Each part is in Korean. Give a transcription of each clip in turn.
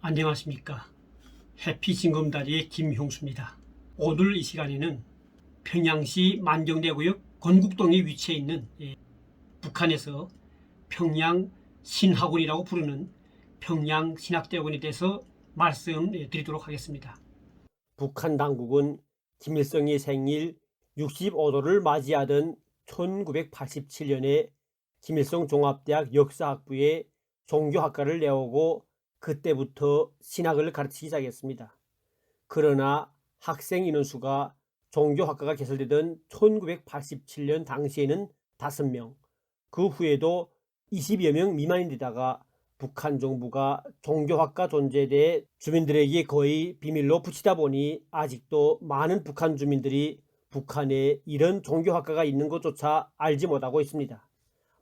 안녕하십니까. 해피 징검다리의 김형수입니다. 오늘 이 시간에는 평양시 만경대구역 건국동에 위치해 있는 북한에서 평양 신학원이라고 부르는 평양신학대학원에 대해서 말씀드리도록 하겠습니다. 북한 당국은 김일성의 생일 65도를 맞이하던 1987년에 김일성 종합대학 역사학부에 종교학과를 내오고 그때부터 신학을 가르치기 시작했습니다. 그러나 학생 인원수가 종교학과가 개설되던 1987년 당시에는 5명, 그 후에도 20여 명 미만인데다가 북한 정부가 종교학과 존재에 대해 주민들에게 거의 비밀로 붙이다 보니 아직도 많은 북한 주민들이 북한에 이런 종교학과가 있는 것조차 알지 못하고 있습니다.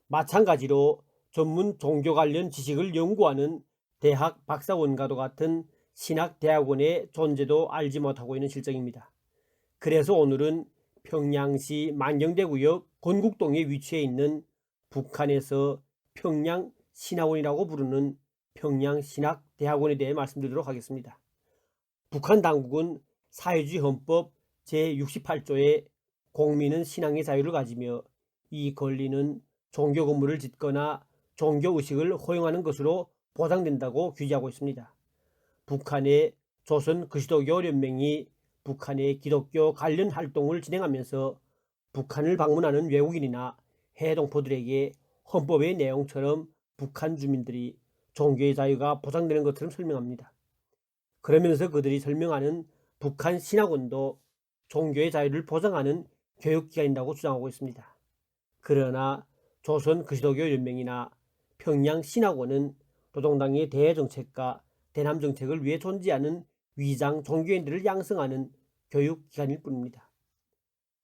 마찬가지로 전문 종교 관련 지식을 연구하는 대학 박사원과도 같은 신학대학원의 존재도 알지 못하고 있는 실정입니다. 그래서 오늘은 평양시 만경대구역 건국동에 위치해 있는 북한에서 평양신학원이라고 부르는 평양신학대학원에 대해 말씀드리도록 하겠습니다. 북한 당국은 사회주의 헌법 제68조에 공민은 신앙의 자유를 가지며 이 권리는 종교 건물을 짓거나 종교의식을 허용하는 것으로 보장된다고 규정하고 있습니다. 북한의 조선 그리스도교 연맹이 북한의 기독교 관련 활동을 진행하면서 북한을 방문하는 외국인이나 해외 동포들에게 헌법의 내용처럼 북한 주민들이 종교의 자유가 보장되는 것처럼 설명합니다. 그러면서 그들이 설명하는 북한 신학원도 종교의 자유를 보장하는 교육기관이라고 주장하고 있습니다. 그러나 조선 그리스도교 연맹이나 평양신학원은 노동당의 대정책과 대남정책을 위해 존재하는 위장 종교인들을 양성하는 교육기관일 뿐입니다.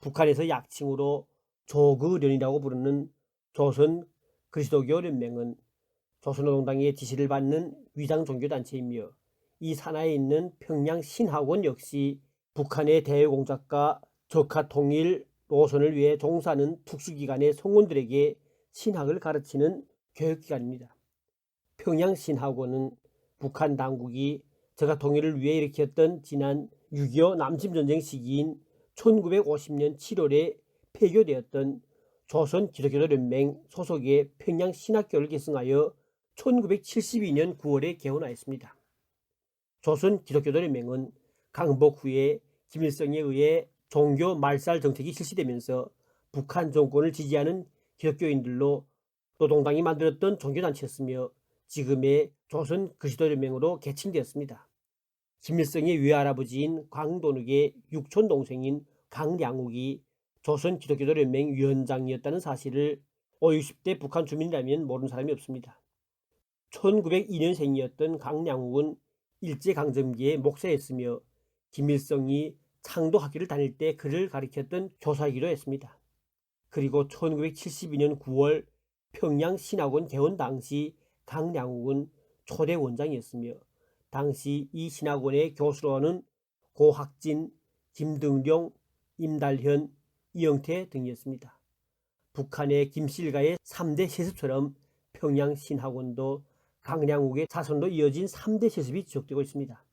북한에서 약칭으로 조그련이라고 부르는 조선 그리스도교 연맹은 조선노동당의 지시를 받는 위장 종교단체이며 이 산하에 있는 평양신학원 역시 북한의 대외공작과 적화통일 노선을 위해 종사하는 특수기관의 성원들에게 신학을 가르치는 교육기관입니다. 평양신학원은 북한 당국이 적화통일을 위해 일으켰던 지난 6.25 남침전쟁 시기인 1950년 7월에 폐교되었던 조선 기독교도연맹 소속의 평양신학교를 계승하여 1972년 9월에 개원하였습니다. 조선 기독교도연맹은 강복 후에 김일성에 의해 종교 말살 정책이 실시되면서 북한 정권을 지지하는 기독교인들로 노동당이 만들었던 종교단체였으며 지금의 조선 그리스도연맹으로 개칭되었습니다. 김일성의 외할아버지인 광돈욱의 육촌 동생인 강량욱이 조선 기독교도연맹 위원장이었다는 사실을 50대 북한 주민이라면 모르는 사람이 없습니다. 1902년생이었던 강량욱은 일제강점기에 목사였으며 김일성이 창도학교를 다닐 때 그를 가르쳤던 교사이기도 했습니다. 그리고 1972년 9월 평양신학원 개원 당시 강량욱은 초대 원장이었으며 당시 이 신학원의 교수로는 고학진, 김등룡, 임달현, 이영태 등이었습니다. 북한의 김씨일가의 3대 세습처럼 평양신학원도 강량욱의 자손으로 이어진 3대 세습이 지속되고 있습니다.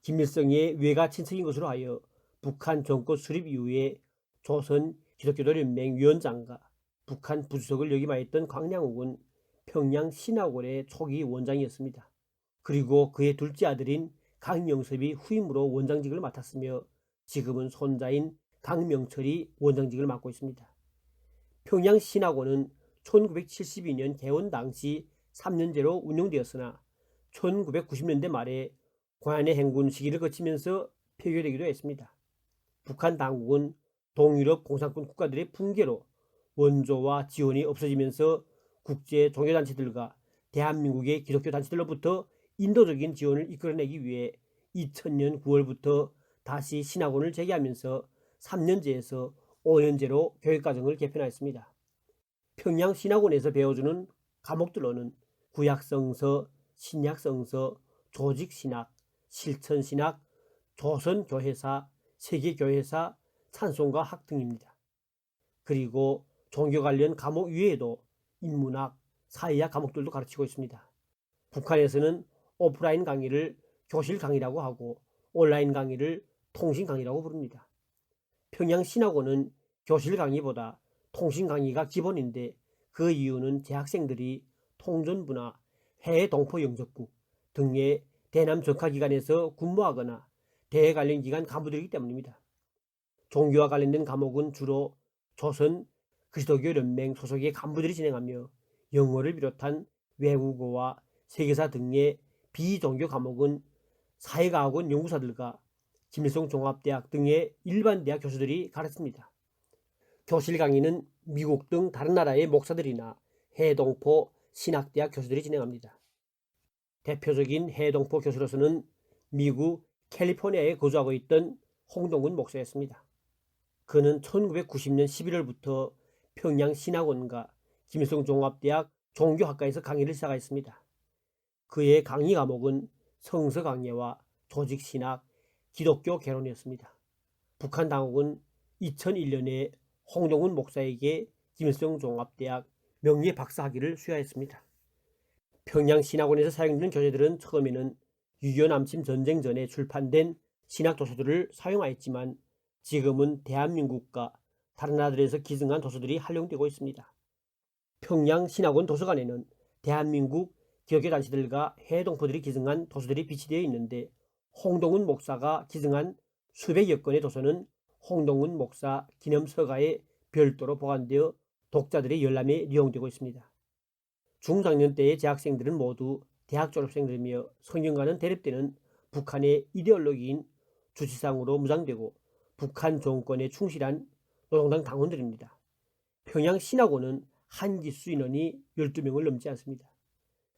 김일성의 외가 친척인 것으로 하여 북한 정권 수립 이후에 조선 기독교도연맹 위원장과 북한 부수석을 역임하였던 강량욱은 평양신학원의 초기 원장이었습니다. 그리고 그의 둘째 아들인 강영섭이 후임으로 원장직을 맡았으며 지금은 손자인 강명철이 원장직을 맡고 있습니다. 평양신학원은 1972년 개원 당시 3년제로 운영되었으나 1990년대 말에 고난의 행군 시기를 거치면서 폐교되기도 했습니다. 북한 당국은 동유럽 공산권 국가들의 붕괴로 원조와 지원이 없어지면서 국제 종교단체들과 대한민국의 기독교단체들로부터 인도적인 지원을 이끌어내기 위해 2000년 9월부터 다시 신학원을 재개하면서 3년제에서 5년제로 교육과정을 개편하였습니다. 평양신학원에서 배워주는 과목들로는 구약성서, 신약성서, 조직신학, 실천신학, 조선교회사, 세계교회사, 찬송가 학 등입니다. 그리고 종교 관련 과목 외에도 인문학, 사회학 과목들도 가르치고 있습니다. 북한에서는 오프라인 강의를 교실 강의라고 하고 온라인 강의를 통신 강의라고 부릅니다. 평양신학원은 교실 강의보다 통신 강의가 기본인데 그 이유는 재학생들이 통전부나 해외 동포 영접국 등의 대남 적화기관에서 근무하거나 대외 관련 기관 간부들이기 때문입니다. 종교와 관련된 과목은 주로 조선 그리스도교 연맹 소속의 간부들이 진행하며 영어를 비롯한 외국어와 세계사 등의 비종교 과목은 사회과학원 연구사들과 김일성 종합대학 등의 일반 대학 교수들이 가르칩니다. 교실 강의는 미국 등 다른 나라의 목사들이나 해동포 신학대학 교수들이 진행합니다. 대표적인 해동포 교수로서는 미국 캘리포니아에 거주하고 있던 홍동근 목사였습니다. 그는 1990년 11월부터 평양신학원과 김일성 종합대학 종교학과에서 강의를 시작했습니다. 그의 강의 과목은 성서강예와 조직신학, 기독교 개론이었습니다. 북한 당국은 2001년에 홍동근 목사에게 김일성 종합대학 명예 박사학위를 수여했습니다. 평양신학원에서 사용되는 교재들은 처음에는 6.25 남침 전쟁 전에 출판된 신학 도서들을 사용하였지만 지금은 대한민국과 다른 나라들에서 기증한 도서들이 활용되고 있습니다. 평양신학원 도서관에는 대한민국 기독교 단체들과 해외 동포들이 기증한 도서들이 비치되어 있는데 홍동근 목사가 기증한 수백여 건의 도서는 홍동근 목사 기념서가에 별도로 보관되어 독자들의 열람에 이용되고 있습니다. 중장년 때의 재학생들은 모두 대학 졸업생들이며 성경과는 대립되는 북한의 이데올로기인 주치상으로 무장되고 북한 정권에 충실한 노동당 당원들입니다. 평양신학원은 한 기수 인원이 12명을 넘지 않습니다.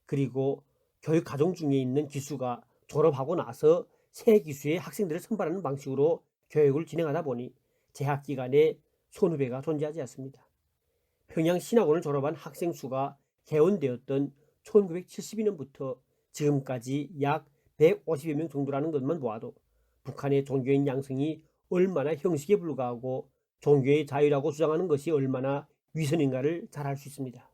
그리고 교육과정 중에 있는 기수가 졸업하고 나서 새 기수의 학생들을 선발하는 방식으로 교육을 진행하다 보니 재학 기간에 선후배가 존재하지 않습니다. 평양신학원을 졸업한 학생 수가 개원되었던 1972년부터 지금까지 약 150여 명 정도라는 것만 보아도 북한의 종교인 양성이 얼마나 형식에 불과하고 종교의 자유라고 주장하는 것이 얼마나 위선인가를 잘 알 수 있습니다.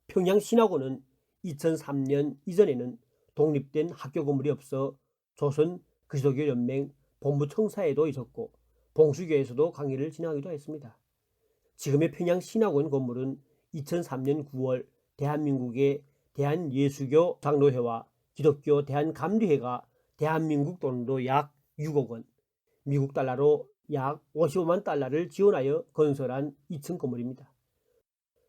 평양신학원은 2003년 이전에는 독립된 학교 건물이 없어 조선 그리스도교 연맹 본부청사에도 있었고 봉수교에서도 강의를 진행하기도 했습니다. 지금의 평양신학원 건물은 2003년 9월 대한민국의 대한예수교 장로회와 기독교 대한감리회가 대한민국 돈으로 약 6억 원, 미국 달러로 약 55만 달러를 지원하여 건설한 2층 건물입니다.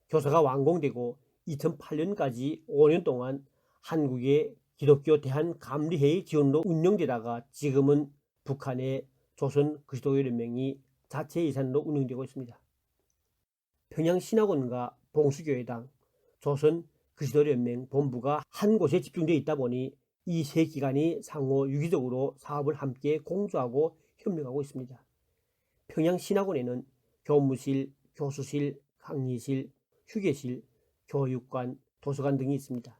교사가 완공되고 2008년까지 5년 동안 한국의 기독교 대한감리회의 지원으로 운영되다가 지금은 북한의 조선 그리스도교 연맹이 자체 예산으로 운영되고 있습니다. 평양신학원과 봉수교회당, 조선 그리스도교 연맹 본부가 한 곳에 집중되어 있다 보니 이 세 기관이 상호 유기적으로 사업을 함께 공조하고 협력하고 있습니다. 평양신학원에는 교무실, 교수실, 강의실, 휴게실, 교육관, 도서관 등이 있습니다.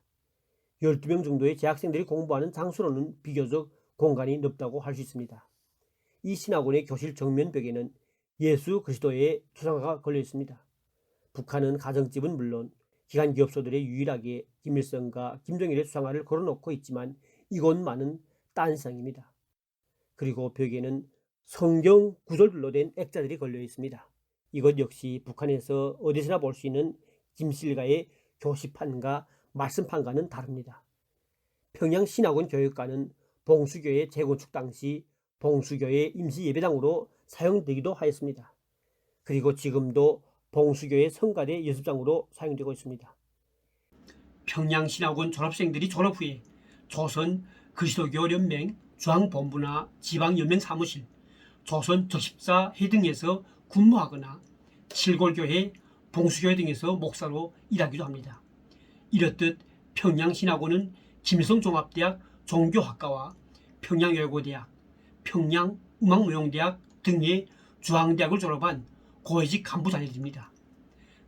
12명 정도의 재학생들이 공부하는 장소로는 비교적 공간이 넓다고 할 수 있습니다. 이 신학원의 교실 정면벽에는 예수 그리스도의 초상화가 걸려 있습니다. 북한은 가정집은 물론 기관 기업소들에 유일하게 김일성과 김정일의 수상화를 걸어놓고 있지만 이것만은 딴성입니다. 그리고 벽에는 성경 구절들로 된 액자들이 걸려 있습니다. 이것 역시 북한에서 어디서나 볼 수 있는 김실가의 교시판과 말씀판과는 다릅니다. 평양신학원 교육관은 봉수교의 재건축 당시 봉수교의 임시예배당으로 사용되기도 하였습니다. 그리고 지금도 봉수교의 성가대 연습장으로 사용되고 있습니다. 평양신학원 졸업생들이 졸업 후에 조선 그리스도교 연맹 중앙본부나 지방연맹 사무실, 조선 적십사회 등에서 근무하거나 칠골교회, 봉수교회 등에서 목사로 일하기도 합니다. 이렇듯 평양신학원은 김일성 종합대학 종교학과와 평양여고대학, 평양음악무용대학 등의 중앙대학을 졸업한 고위직 간부 자녀들입니다.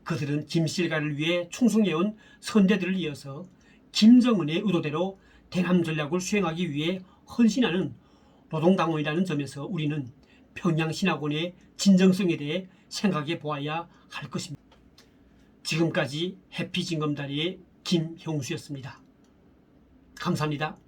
그들은 김실가를 위해 충성해온 선대들을 이어서 김정은의 의도대로 대남 전략을 수행하기 위해 헌신하는 노동당원이라는 점에서 우리는 평양신학원의 진정성에 대해 생각해 보아야 할 것입니다. 지금까지 해피징검다리의 김형수였습니다. 감사합니다.